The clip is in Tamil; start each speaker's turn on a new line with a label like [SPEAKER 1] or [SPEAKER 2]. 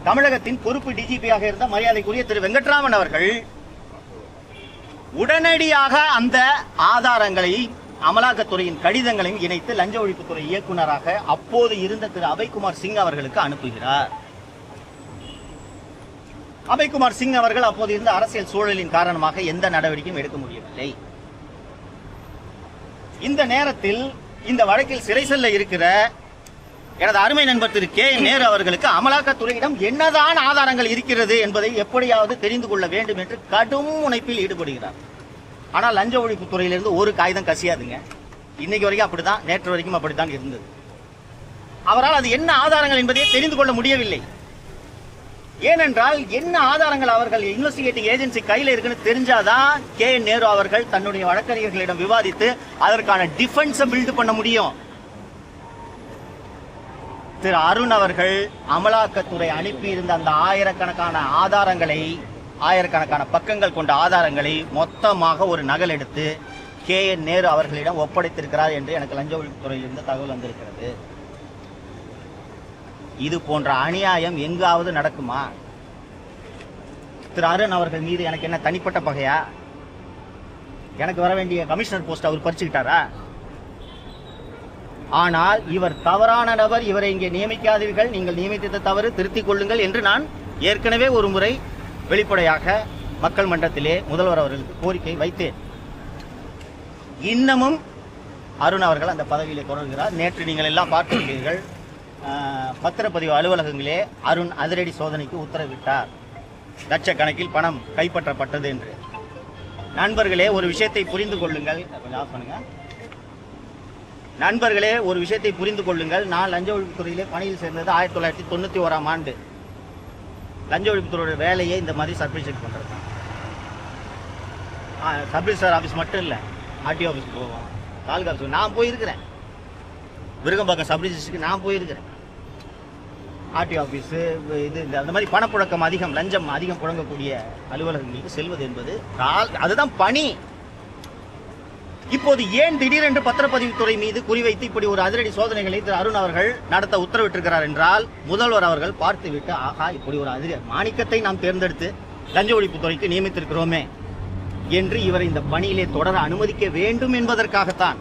[SPEAKER 1] தமிழகத்தின் பொறுப்பு டிஜிபியாக இருந்த மரியாதைக்குரிய திரு வெங்கட்ராமன் அவர்கள் உடனடியாக அந்த ஆதாரங்களை அமலாக்கத்துறையின் கடிதங்களையும் இணைத்து லஞ்ச ஒழிப்புத்துறை இயக்குநராக அப்போது இருந்த திரு அபய்குமார் சிங் அவர்களுக்கு அனுப்புகிறார். அபய்குமார் சிங் அவர்கள் அப்போது இருந்த அரசியல் சூழலின் காரணமாக எந்த நடவடிக்கையும் எடுக்க முடியவில்லை. இந்த நேரத்தில் இந்த வழக்கில் சிறை செல்ல இருக்கிற எனது அருமை நண்பர் திரு கே நேரு அவர்களுக்கு அமலாக்கத்துறையிடம் என்னதான் ஆதாரங்கள் இருக்கிறது என்பதை எப்படியாவது தெரிந்து கொள்ள வேண்டும் என்று கடும் முனைப்பில் ஈடுபடுகிறார். ஆனால் லஞ்ச ஒழிப்பு துறையிலிருந்து ஒரு காகிதம் கசியாதுங்க. இன்னைக்கு வரைக்கும் அப்படிதான், நேற்று வரைக்கும் அப்படித்தான் இருந்தது. அவரால் அது என்ன ஆதாரங்கள் என்பதை தெரிந்து கொள்ள முடியவில்லை. ஏனென்றால் என்ன ஆதாரங்கள் அவர்கள் இன்வெஸ்டிகேட்டிங் ஏஜென்சி கையில் இருக்குன்னு தெரிஞ்சாதான் கே நேரு அவர்கள் தன்னுடைய வழக்கறிஞர்களிடம் விவாதித்து அதற்கான டிஃபென்ஸை பில்ட் பண்ண முடியும். திரு அருண் அவர்கள் அமலாக்கத்துறை அனுப்பியிருந்த அந்த ஆயிரக்கணக்கான பக்கங்கள் கொண்ட ஆதாரங்களை மொத்தமாக ஒரு நகல் எடுத்து கே நேரு அவர்களிடம் ஒப்படைத்திருக்கிறார் என்று எனக்கு லஞ்ச ஒழிப்புத்துறையிலிருந்து தகவல் வந்திருக்கிறது. இது போன்ற அநியாயம் எங்காவது நடக்குமா? திரு அருண் அவர்கள் மீது எனக்கு என்ன தனிப்பட்ட பகையா? எனக்கு வர வேண்டிய கமிஷனர் போஸ்ட் அவர் பறிச்சுக்கிட்டாரா? ஆனால் இவர் தவறான நபர், இவரை இங்கே நியமிக்காதீர்கள், நீங்கள் நியமித்த தவறு திருத்திக் கொள்ளுங்கள் என்று நான் ஏற்கனவே ஒரு முறை வெளிப்படையாக மக்கள் மன்றத்திலே முதல்வர் அவர்களுக்கு கோரிக்கை வைத்தேன். இன்னமும் அருண் அவர்கள் அந்த பதவியிலே தொடர்கிறார். நேற்று நீங்கள் எல்லாம் பார்த்திருக்கிறீர்கள், பத்திரப்பதிவு அலுவலகங்களே அருண் அதிரடி சோதனைக்கு உத்தரவிட்டார். லட்சக்கணக்கில் பணம் கைப்பற்றப்பட்டது என்று. நண்பர்களே, ஒரு விஷயத்தை புரிந்து கொள்ளுங்கள். கொஞ்சம் ஆஃப் பண்ணுங்க. நண்பர்களே, ஒரு விஷயத்தை புரிந்து கொள்ளுங்கள். நான் லஞ்ச ஒழிப்புத்துறையிலே பணியில் சேர்ந்தது 1991ஆம் ஆண்டு. லஞ்ச ஒழிப்புத்துறையோட வேலையை இந்த மாதிரி சர்ப்ரைஸ் செக் பண்ணுறது தான். சப் ரிஜிஸ்டர் ஆஃபீஸ் மட்டும் இல்லை, ஆர்டிஓ ஆஃபீஸ் போவோம், தாலுகா ஆஃபீஸ் நான் போயிருக்கிறேன். விருகம்பாக்கம் சப் ரிஜிஸ்டருக்கு நான் போயிருக்கிறேன். ஆர்டிஓ ஆஃபீஸு இது அந்த மாதிரி பணப்புழக்கம் அதிகம், லஞ்சம் அதிகம் புழங்கக்கூடிய அலுவலகங்களுக்கு செல்வது என்பது அதுதான் பணி. இப்போது ஏன் திடீரென்று பத்திரப்பதிவுத்துறை மீது குறிவைத்து இப்படி ஒரு அதிரடி சோதனைகளை திரு அருண் அவர்கள் நடத்த உத்தரவிட்டிருக்கிறார் என்றால், முதல்வர் அவர்கள் பார்த்துவிட்டு ஆகா, இப்படி ஒரு மாணிக்கத்தை நாம் தேர்ந்தெடுத்து லஞ்ச ஒழிப்புத்துறைக்கு நியமித்திருக்கிறோமே என்று இவரை இந்த பணியிலே தொடர அனுமதிக்க வேண்டும் என்பதற்காகத்தான்.